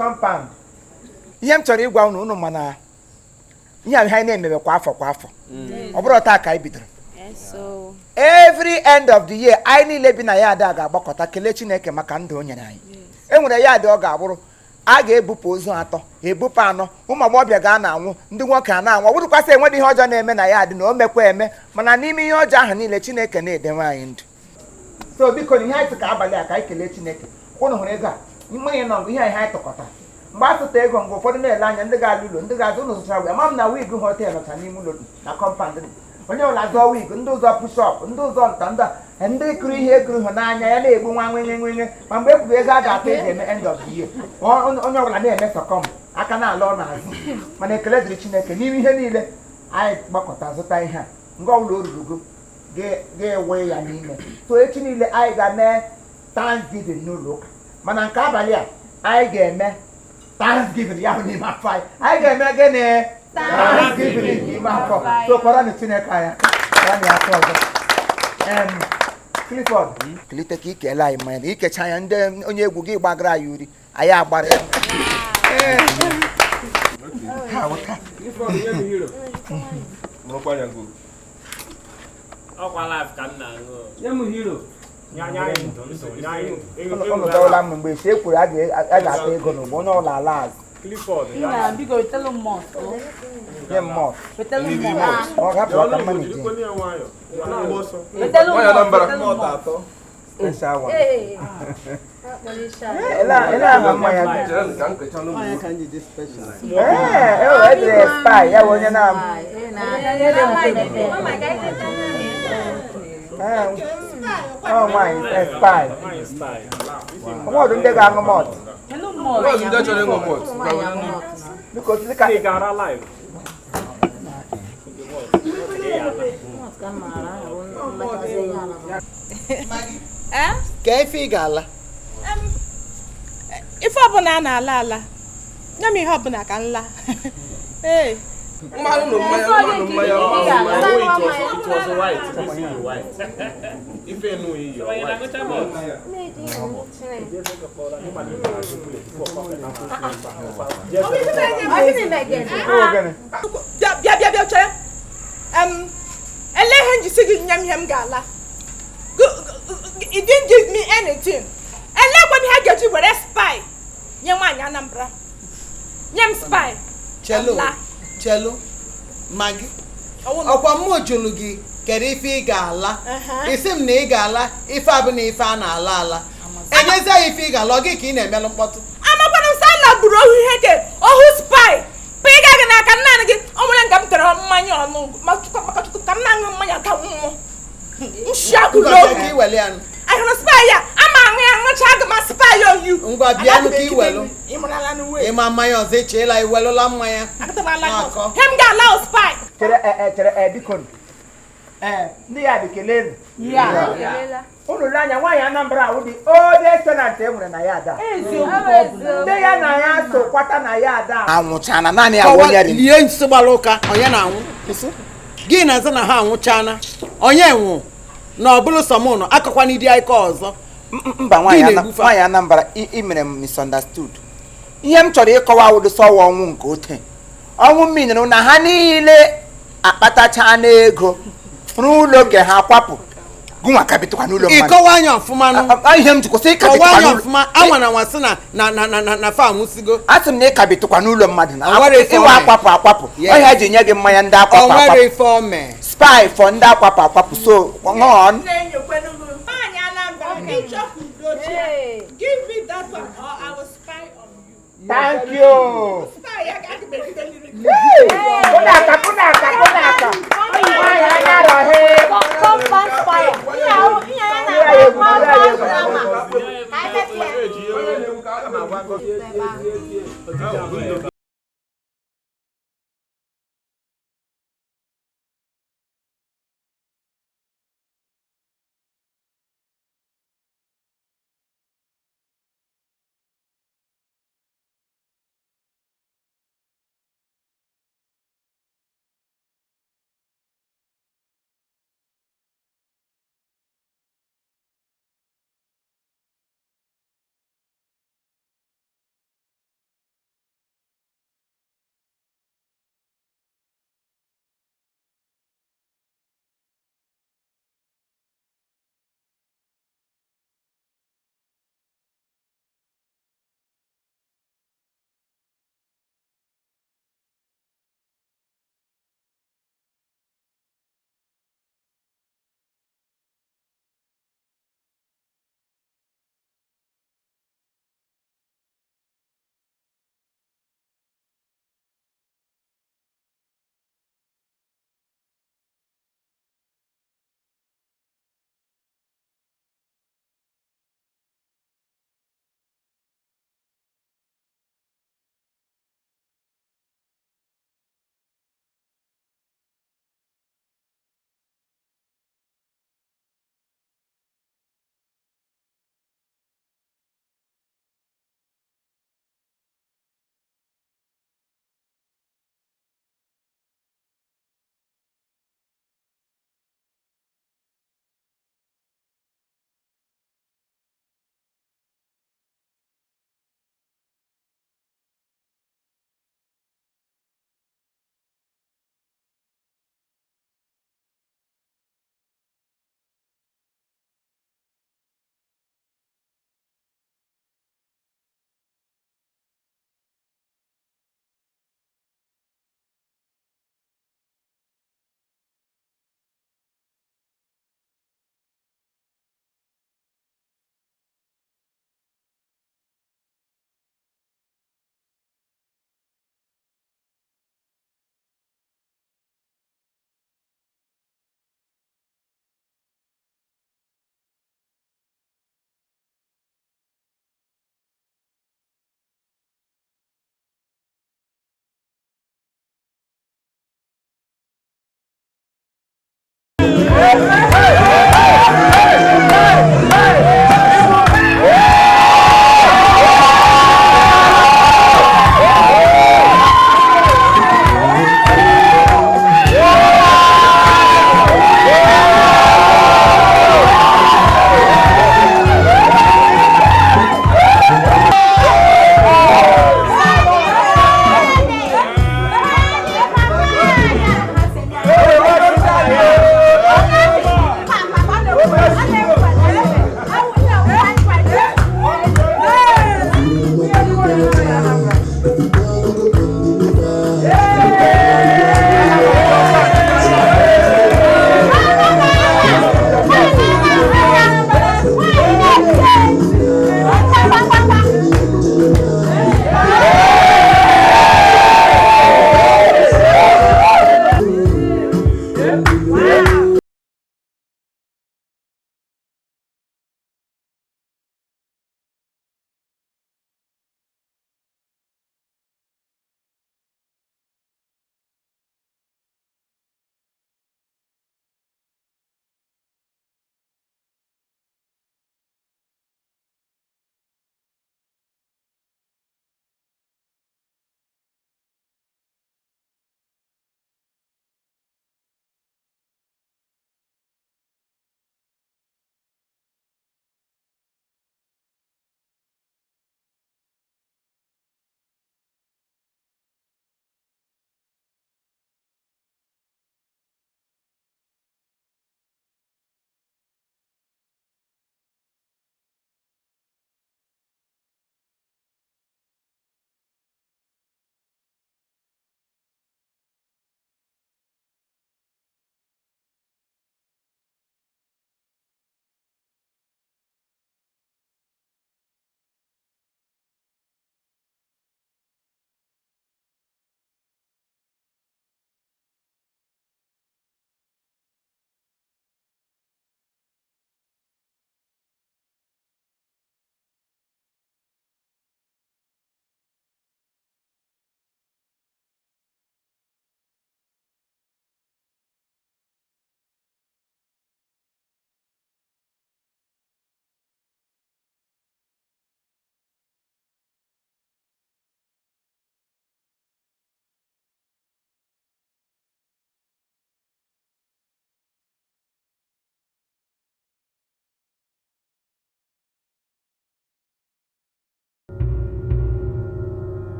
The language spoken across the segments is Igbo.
Compound. Yam chọrọ ịgwa unu mana ihe a ha na-emebe kwa afọ. Ọ bụrụ taa ka anyị bidoro. Every end of the year, anyị niile bi na ya ada ga-agbakọta kelee Chineke maka ndụ o nyere anyị. E nwere ya dị ọ ga-abụrụ a ga-ebupụ ozu atọ, ebupụ anọ, ụmụ agbọghọbịa ga na-anwụ, ndị nwoke a na-anwụ. Ọ bụrụkwasị enwedị ihe ọjọọ na-eme na ya dị na o mekwa eme, mana n'ime ihe ọjọọ ahụ niile Chineke na-edenwe anyị ndụ. So biko ihe anyị ka abalị a ka anyị kelee Chineke. Unu hụrụ ego a ihe nọ ihe anyị tọkọta mgbe asụta ego mgbe ụfọdụ na-ele anya ndị ga-alụ ụlọ ndị ga-azụ ụlọ zụchara wee ama m na wig hotel nọcha n'ime ụlọ na kọmpand onye ọbụla zụọ wig ndị ụzọ pushọp ndị ụzọ nta ndị kụrụ ihe eguru hụ n'anya ya na-egbu nwa nwenye ma mgbe ekwuru ego a ga-atọ eji eme end of the year onye ọbụla na-eme sọkọm aka na-ala ọ n'azụ mana ekele dịrị Chineke n'ime ihe niile anyị gbakọta zụta ihe a nga ọbụla o rurugo ga-ewe ya n'ime so echi niile anyị ga-eme Thanksgiving n'ụlọ ụka mana nke abalị a anyị ga-eme Thanksgiving ya n'ime afọ anyị ga-eme gịnị Thanksgiving n'ime afọ so kọrọ na Chineke anya ya na afọ ọzọ Clifford kilite ka ikele anyị mmanya na ikecha anya ndị onye egwu gị gbagara anyị uri anyị agbara ya unu dọwụla m mgbe esi ekwuru a ga-ata ego n'ugbo onye ọbụla ala azụ nye mmụọ ọ ga-apụ aka mmanụ iji ele aha mmanya edere spy ya bụ onye na-amụ oh my spy ọmọdụ ndị ga-aṅụ mọt because look at Gara live ka ife ga-ala ife ọbụla na-ala ala nye m ihe ọbụla ka nla ee mmanụ mmanya it was white ife nu iyi bịa chere elehe njisi gị nye m ihe m ga-ala you didn't give me anything elekwana ihe ga-eji were spy nye nwaanyị Anambra nye m spy chelo magi ọkwa mmụọ jụrụ gị kere ife ị ga-ala isi m na ị ga-ala ife abụ na ife a na-ala ala enyezi ya ife ị ga-ala gị ka ị na-emelụ mkpọtụ amakwana m sa na gburu ohu ihe ke ohu spy pa ị gaghị n'aka nna gị o nwere nga m tere mmanya ọnụ maka chukwu ka m na-aṅụ mmanya ka mmụọ I can spy ya ama aṅụ ya ṅụcha aga m spy oyu ngwa bịanụ ka iwelu ịma mmanya ọzọ echeela iwelụla mmanya hem ga-ala spy chere biko ndị ya bikele unu le anya nwaanyị Anambra ahụ dị old tenant enwere na ya ada ndị ya na ya so kwata na ya ada anwụchana naanị ya onye lie nsi gbara ụka onye na-anwụ gị na-aza na ha anwụchana onye nwụ na ọ bụrụ sọmụnụ akọkwa n'idi ike ọzọ mba nwaanyị Anambra imere m misunderstood ihe m chọrọ ịkọwa ụdị sọwa ọnwụ nke ote ọnwụ mmiri na ha niile akpatacha n'ego n'ụlọ oge ha kwapụ gụnwa kabitụkwa n'ụlọ mmadụ ịkọwa anya ọfụma ihe m jikwa sị ịkabitụkwa n'ụlọ ọfụma anwa na nwasị na fam sigo asị m na ịkabitụkwa n'ụlọ mmadụ na ịwa akwapụ ọhịa ji nye gị mmanya ndị akwapụ spy for ndị akwapụ so on give me that one or I will spy on you. Thank you. Kunaka.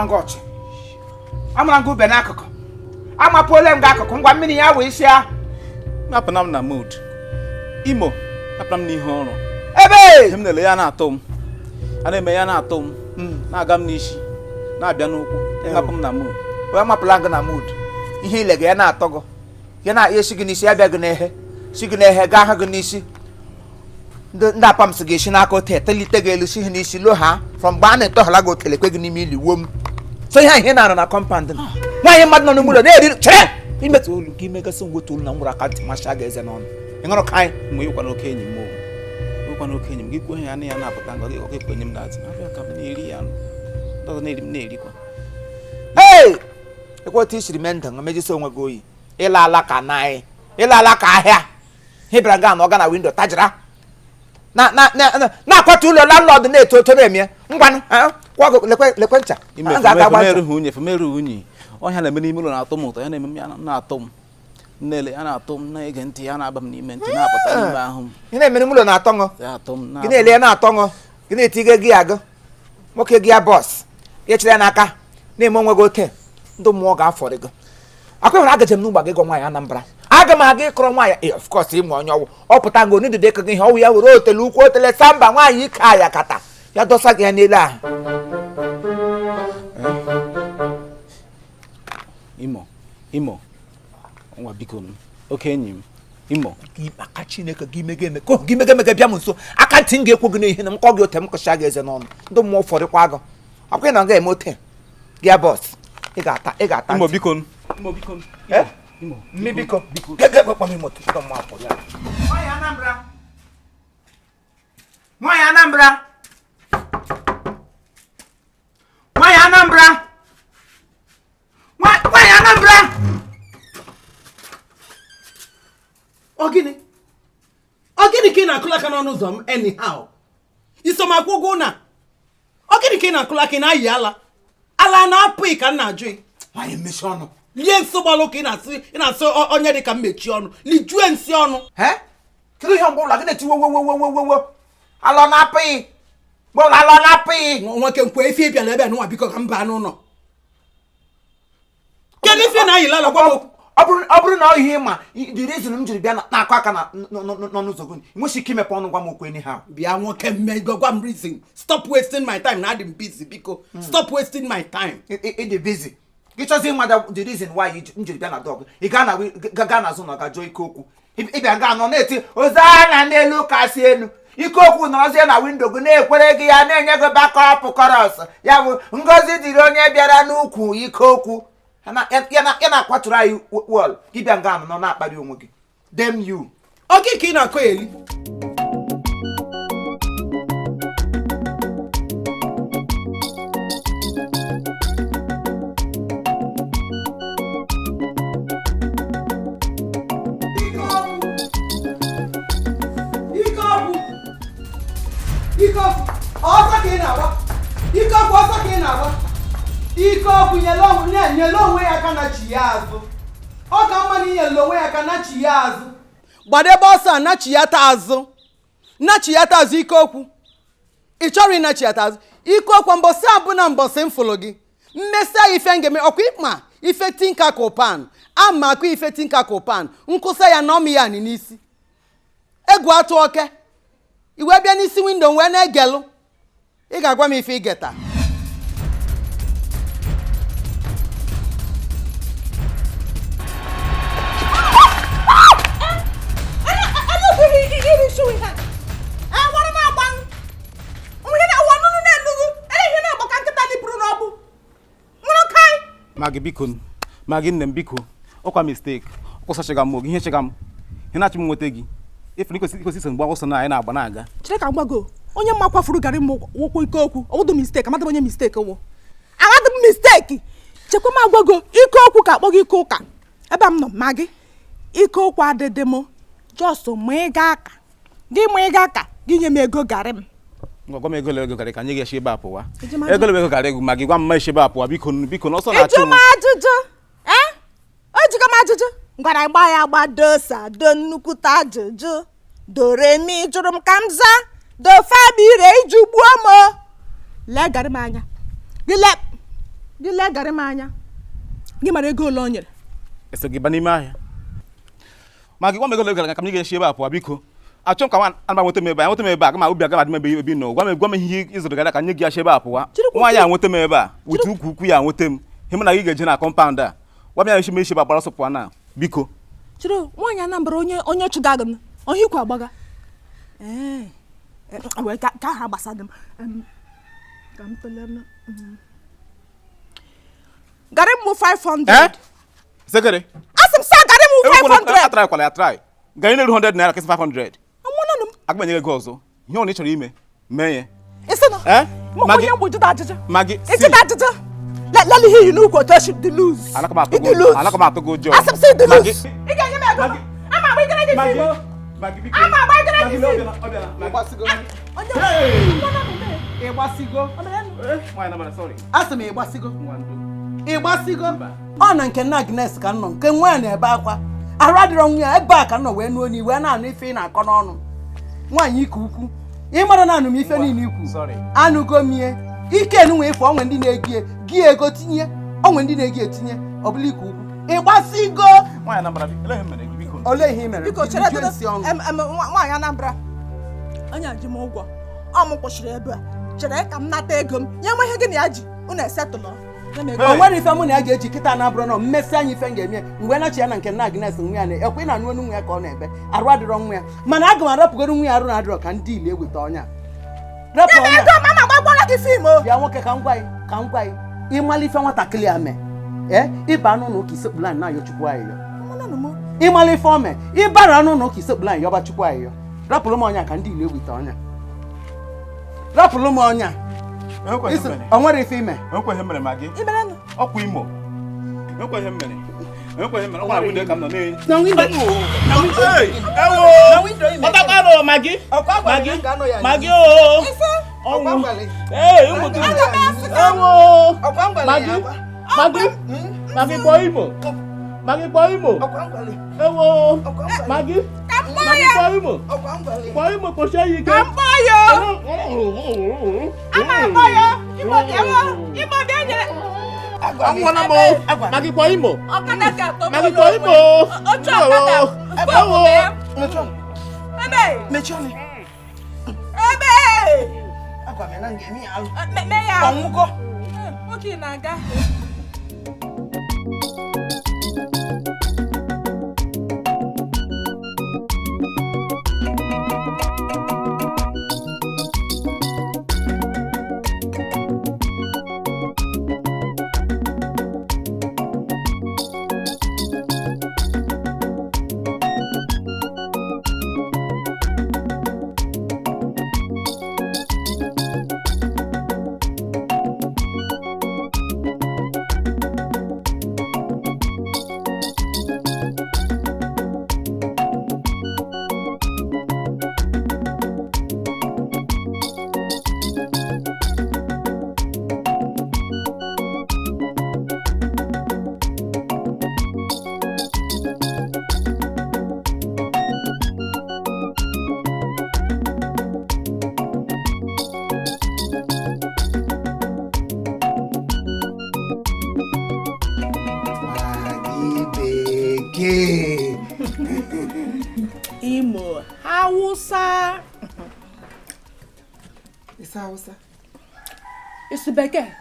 ngochi amrango be n'akụkụ amapụole m gị akụkụ ngwa mmiri ya wee isi a napụna m na mood Imo napụna m n'ihe ọrụ ebe m na-ele ya na-atọ m a na-eme ya na-atọ m na-aga m n'isi na-abịa n'ụkwụ ịhapụ m na mood wee mapụla gị na mood ihe ile gị ya na-atọ gị ya na-esi gị n'isi abịa gị n'ehe si gị n'ehe gaa ha gị n'isi ndị apam si ga-esi n'aka ote etelite gị elu si ha n'isi lo ha from mgbe a na-etọhala gị otelekwe gị n'ime ili wuo m so ihe na-arụ na kọmpand nwaanyị mmadụ nọ n'ụlọ na-eri chere imetụ olu ka imegasị ngweta olu na nwere akantị masha ga eze n'ọnụ ịṅụrụ ka anyị mgbe ịkwana oke enyi m ịkwana oke enyi m gị kwuo ya na ya na-apụta ngọ gị ọkekwe enyi m na-atị abịa ka m na-eri ya ndọzọ na-eri m na-erikwa ee ekweta isiri mee ndụ mejisi onwe gị oyi ịla ala ka naị ịla ala ka ahịa hibra ga na ọga na windo tajira na-akwatu ụlọ landlord na-eto oto na-eme ngwanụ lekwe ncha merụ unyi ọhịa na-eme n'ime ụlọ na-atọ m ụtọ ya na-eme m ya na-atọ m nnele ya na-atọ m na-ege ntị ya na-aba m n'ime ntị na-apụta n'ime ahụ m gị na-eme n'ime ụlọ na-atọ ṅụ gị na-ele ya na-atọ ṅụ gị na-etige gị agụ nwoke gị ya bọs ya chere ya n'aka na-eme onwe gị ote ndị mmụọ ga-afọrị gị akwa hụrụ agaje m n'ụgba gị gwa nwaanyị Anambra aga m aga ịkọrọ nwaanyị of course ịmụ onye ọwụ ọ pụta ngo n'idide ego gị ihe ọwụ ya were otele ukwu otele samba nwaanyị ike aya kata ya dọsa gị ya n'elu ahụ Imo nwa biko oke enyi m Imo aka Chineke gị mege eme ka gị mege bịa m nso aka ntị m ga-ekwu gị n'ihe na m kọ gị ote m kọcha gị eze n'ọnụ ndị mmụọ ụfọdụkwa agụ akwa ị na ga-eme ote gị bọs ị ga-ata Imo biko biko Nwanyi Anambra Nwanyi Anambra Nwanyi Anambra Nwanyi Anambra Ogini ka ị na-akụla aka n'ọnụ ụzọ m anyhow isomakwu ụgwọ na ogini ka ị na-akụla aka ị na-ayị ala na-apụ ka m na-ajụ ị nwaanyị mmechi ọnụ lie nso gbalụ ka ị na-asị onye dị ka m mechie ọnụ lijue nsị ọnụ kedu ihe mgbe ụlọ gị na-eti wowowowowowo alọ na-apụghị gbọrọ alọ na-apụghị nwoke nkwe ife ịbịa na ebe nwa biko ka m baa n'ụlọ kedu ife na-ayịla ala gwa m ọ bụrụ na ihe ịma the reason m jiri bịa na-akọ aka n'ọnụ ụzọ gị nwesi ike imepe ọnụ gwa m okwu enyi ha bịa nwoke mmego gwa m reason stop wasting my time na adị m busy biko stop wasting my time ịdị busy gị chọzi ịmada the reason why m jiri bịa na dọg ị gaa n'azụ na ọ ga-ajụ ike okwu ịbịa gaa nọ na-eti ozi anya n'elu kasị elu ike okwu nọrọzie na windo gị na-ekwere gị ya na-enye gị bakọp kọrọs ya bụ ngozi dịrị onye bịara n'ukwu ike okwu ya na-akwatụrụ anyị wọl gị bịa nga nọ na-akparị onwe gị dem you oke ka ị na-akọ eli ike ọkụ nyere onwe ya aka na chi ya azụ ọ ka mma na inyere onwe ya aka na chi ya azụ gbadebe ọsọ a nachiyata azụ ike okwu ị chọrọ ịnachiyata azụ ike okwu mbọsị abụ na mbọsị mfụlụ gị mmesịa ife ngeme ọkwa ịkpa ife tinka kopan ama akụ ife tinka kopan nkụsa ya na ọmị ya anyị n'isi egwu atụ oke iwe bịa n'isi windo wee na-egelụ ị ga-agwa m ife igeta Magi biko magi nne m biko ọkwa mistake ọkwụsachiga m oge ihe chega m ihe na-achị m nweta gị efu ikosi so mgbe ọsọ na anyị na-agba na-aga chere ka mgbago onye mma kwafuru Garri m nwokwo ike okwu ọwụdụ mistake amadị m onye mistake wụ amadị m mistake chekwa m agwago ike okwu ka akpọ gị ike ụka ebe m nọ magi ike okwu adịdị m just ma ịga aka gị nye m ego Garri m ngwa m ego Garri ka anyị ga-eshi ebe apụwa ego ego Garri gụ ma gị gwa m esi ebe apụwa biko n'ọsọ na-achụ m ajụjụ o jigo m ajụjụ ngwara gba ya agba dosa do nnukwute ajụjụ doremi jụrụ m ka m zaa do fabire iji gbuo m lee Garri m anya gị gị lee Garri m anya gị mara ego ole o nyere eso gị ba n'ime ahịa ma gị gwa m ego ole gara ka m ga-eshi ebe a pụọ biko achọ m ka nwa anaba nweta m ebe a nweta m ebe a kama obi aga adị m ebe nọ gwa m ihe ịzụrụ gara ka nye gị ashi ebe a pụwa nwaanyị a nweta m ebe a wetu ukwu ya nweta m ihe m na gị ga-eje na kọmpaụnd a gwa m ya eshi m eshi ebe a gbara ọsọ pụọ na biko chiri nwaanyị Anambra onye chụga gị ọhịa ikwu agbaga wee ka ha gbasada m ka m tele Garri m 500 sekere asị m sa Garri m 500 atrai kwala ya try Garri na 100 naira kesi 500 amụna m aga m enye gị ọzọ ihe ọ na ị chọrọ ime mee ya isi na onye mgbe jide ajụjụ Maggi ijide ajụjụ lele ihe yi n'ukwu otu esi dị lose alaka m atụ gị ụjọ asị m si dị lose ị ga-enye m ego ama agba igere gị fi ama agba igere gị fi ịgbasigo asị m ịgbasigo ọ na nke nna Agnes ka m nọ nke nwa ya na-ebe akwa arụ adịrọ nwa ya ebe a ka m nọ wee nụọ n'iyi wee na-anụ ife ị na-akọ n'ọnụ nwaanyị ike ukwu ịmara na anụ m ife niile ikwu anụgo m ihe ike enunwe ife onwe ndị na-egi gị ego tinye onwe ndị na-egi etinye ọ bụla ike ukwu ịgbasigo ole ihe i mere biko chere nwaanyị Anambra anya ji m ụgwọ ọ m kwụsịrị ebe a chere ka m nata ego m nye nwe ihe gị na ya ji unu esetụlọ o nwere ife mụ na ya ga-eji kịta na-abụrụ nọ mmesị anyị ife m ga-eme mgbe na chi ya na nke nna Agnes nwa ya na-ekwe na anụ nwa ya ka ọ na-ebe arụ adịrọ nwa ya mana aga m arapụgoro nwa ya arụ na-adịrọ ka ndị ile eweta ọnya rapụ ọnya bịa nwoke ka m gwa gị ịmala ife nwatakịrị a mee ịba anụ ụlọ ụka isekpụrụ anyị na-ayọ chukwu ayịyọ ịmala ife ome ịbara anụ ụlọ ụka isekpụrụ anyị yọba chukwu ayịyọ rapụrụ m ọnya ka ndị ile eweta ọnya rapụrụ m ọnya o nwere ife ime ekweghị mere ma gị ọkwa Imo ekweghị mere ọ gwara windo ka m nọ Maggi Imo Hausa. It's Hausa. It's Bekee.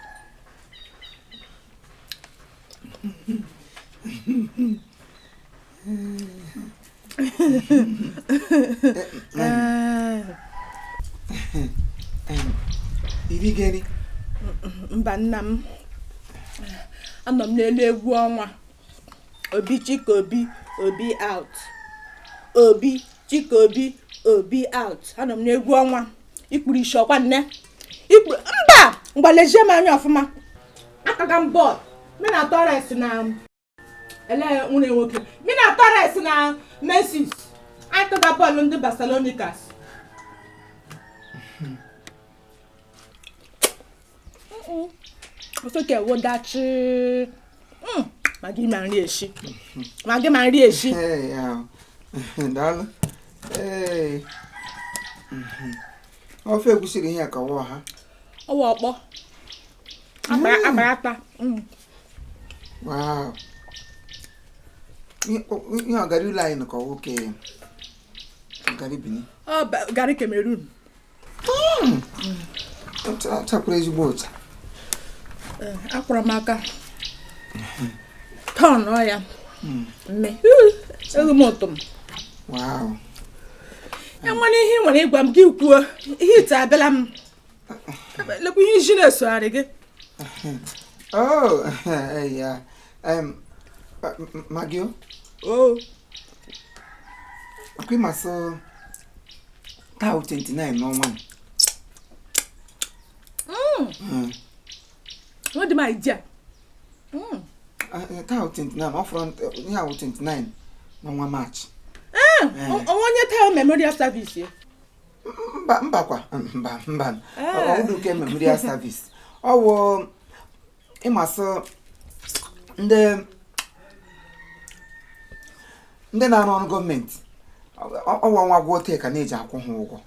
Ibi gani? Mba nna m. Anọ m n'elu egwu ọnwa. Obi Chika Obi out. Obi Chika Obi out. Anọ m n'egwu ọnwa. Ikpuru isi ọkwa nne. Mba! Mgbalezie m anya ọfụma. Akaga m bọọlụ. Mi na Torres na ele nwunye nwoke. Mi na Torres na Messi. Anyị tụga bọọlụ ndị Barcelonicas. Osoke wodachi. Maggi ma nri eshi. Maggi ma nri eshi. Hey, daalụ. Hey. Ofe egusi gị ihe ka wọ ha. Ọwa ọkpọ. Amarata. Wow. You are Garri line ko okay. Garri bini. Oh, Garri Cameroon. Chapure ezigbo ụcha. Akwara m aka. Turn ya. Me. Ego m ụtọ m. Wow. Enwere ihe nwere ịgwa m gị kwuo. Ihe ite abịala m. Lekwa ihe iji na-esogharị gị. Oh, yeah. Magio? Oh. Akwi maso tao 29 n'ọnwa. What am I idea? Tao 29, offront yeah 29 n'ọnwa March. Onye tao memorial service. Mba. Ọ ke memorial service. Ọwụ ịmasị ndị na-arụ ọrụ gọọmenti ọwa nwa gwọ teka na-eji akwụ ha ụgwọ.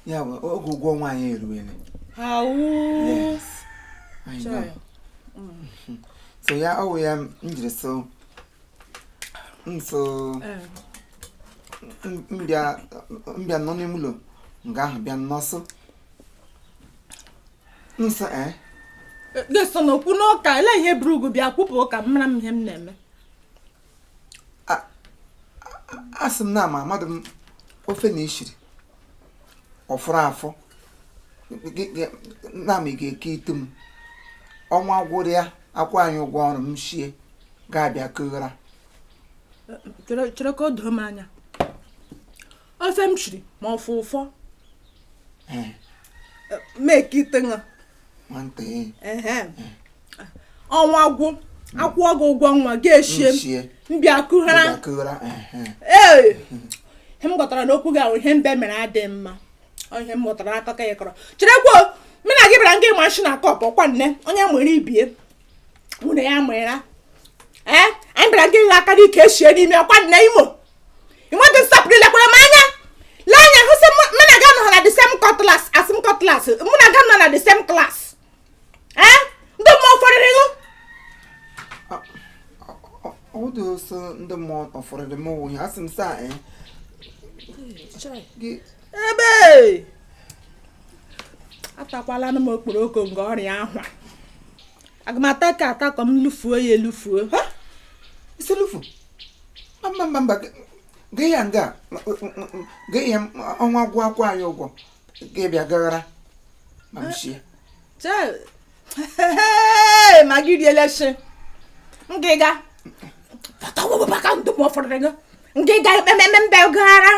Ya bụ oge ụgwọ ọnwa anyị eruwele. Yes, I know. So ya ọwụ ya njiri so mbịa nọ n'ime ụlọ nga ahụ bịa nnọsọ Geso no kwu n'ụka ele ihe brugu bịa kwupụ ka mara m ihe m na-eme. Asị m na ama mmadụ m ofe na ishiri ọfụrụ afọ na ma ị ga-eke ite m ọnwa gwụrụ ya akwụ anyị ụgwọ ọrụ m shie ga-abịa kụghara. Chere ka o doo m anya. Ofe m shiri ma ọfụ ụfọ. Make it nga. Nwante. Ọnwa gwụ akwụ ọgụ ụgwọ nwa ga-eshie mbịa kụghara. Ihe m gọtara n'okwu gị ahụ ihe mbe mere adị mma. Ihe m gọtara n'akụkọ ya kọrọ. Cherekwa mụ na gị bịara nga ịma na kọp ọkwa nne onye nwere ibie. Nwunye ya nwere. Anyị bịara nga ịgha aka dị ka eshie n'ime ọkwa nne Imo. Ị nwere nsapụrụ ilekwara m anya. Lee anya hụ sị mụ na gị nọ na the same cutlass as m cutlass. Mụ na gị nọ na the same class. Ndị mmụọ ụfọdụ ịṅụ. Ọ dị ọsọ ndị mmụọ ụfọdụ m ụwụ ya asị m saa ebe atakwala m okporoko nke ọrịa ahụ. Aga m ata ka ata ka m lufuo ya elufuo. Isi lufu? Mba gị ya nga gị ya ọnwa gwụ akwụ anyị ụgwọ gị bịa gaghara ma m shie. Ma gị riele shi ngịga pọtawo baka ndụ m ụfọdụ gị ngịga ememe mbe gaghara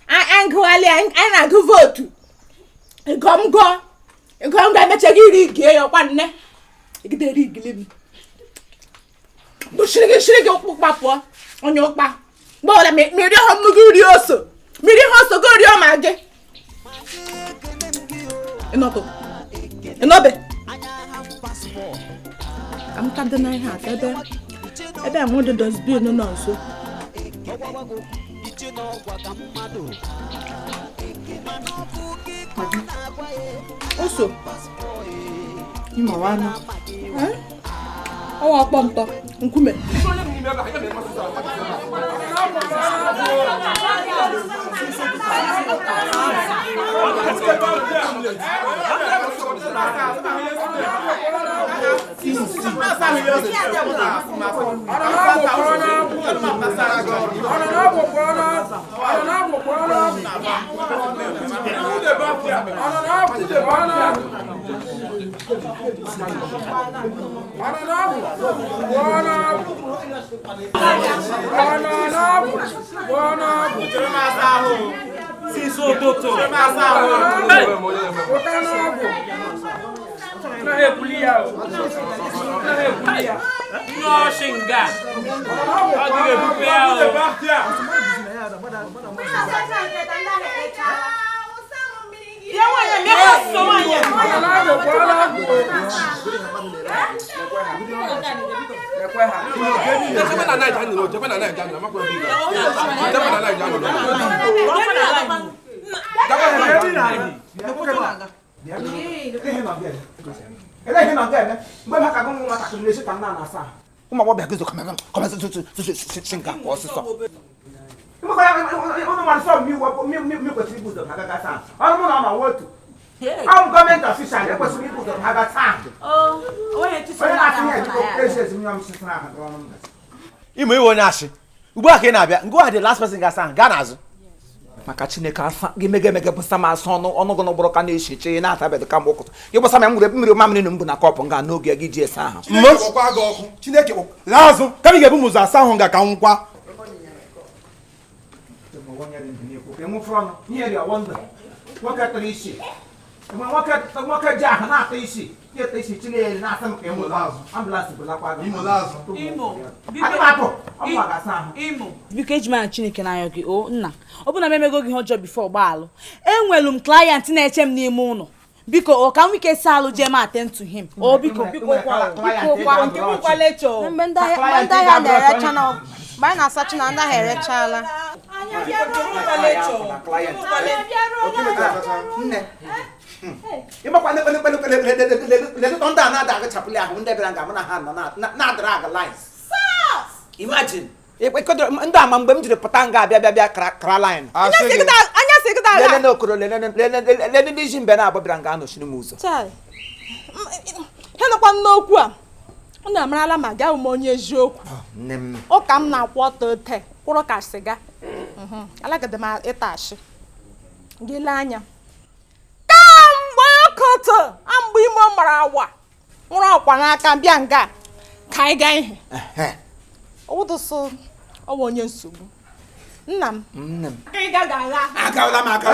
angụghalị anyị na-agụ vootu ịgọ m ga-emecha gị iri gie ya ọkwa nne igidere igili m shiri gị ụkpụkpa pụọ onye ụkpa gbọọla mmiri ọhụrụ m gị rie oso mmiri ha oso gị rie ma gị ịnọbe I'm coming to my house. Ebe I'm going to dustbin no nso. Also, Imo wana. Awa kpọmtọ nkume. I'm government official. That was people that have a time. Imo iwo nyashi. Ugbu a ka ị na-abịa. Ngo a the last person ga-asa gaa n'azụ. Maka Chineke asa gị mege bụsa ma asọ ọnụ gị n'ụgbọrọ ka na-echiche na-atabedo ka mgbe ụkụtụ gị gbasa ma mmiri mamịrị m bụ na kọpụ nga n'oge gị ji esa ahụ Chineke laa azụ ka m ga-ebu m ụzọ asa ahụ nga ka nkwa nwoke tụrụ isi nwoke ji ahụ na-atụ isi ete isi Chineke na-asa m ka ịmụ ambụlansị bụlakwa Imo biko eji mara Chineke n'anya gị o nna ọ bụ na m emego gị ihe ọjọọ bifo gbaalụ enwelu m client na-eche m n'ime ụlọ biko o ka m ike saa alụ jee m attend to him o biko kwa nke bụkwa lecho mgbe ndị ahịa na-erecha na mgbe anyị na-asachi na ndị ahịa erechala ịmakwa ndị a na-ada agachapụli ahụ ndị bịara nga mụ na ha nọ na-adara aga lines imagine ndị ama mgbe m jiri pụta nga abịa kara line lele n'okoro lele ndị iji mbe na-abụ bịara nga anọchiri m ụzọ he nọkwa n'okwu a ọ na-amarala ma gaa ume onye eziokwu ụka m na-akwụ ọtọ ote kwụrụ ka sịga alagide m ịta ashị gị lee anya kamgbe ọkọtọ mgbe ime mara awa nwụrụ ọkwa n'aka bịa nga ka anyị gaa ihe ọwụdụsụ ọwa onye nsogbu nna m ka ị gaga agha agawala m aga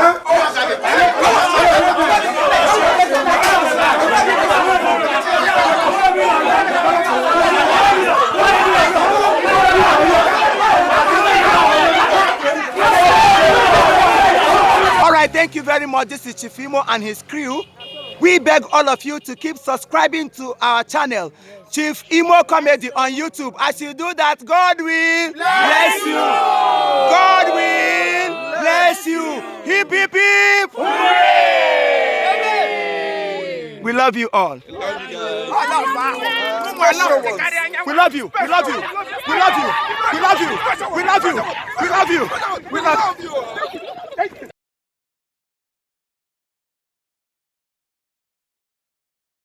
All right, thank you very much. This is Chief Imo and his crew. We beg all of you to keep subscribing to our channel, Chief Imo Comedy on YouTube. As you do that, God will bless you. God will bless you. Hip, hip, hip. We love you all. We love you. We love you. We love you. We love you. We love you. We love you. We love you. We love you.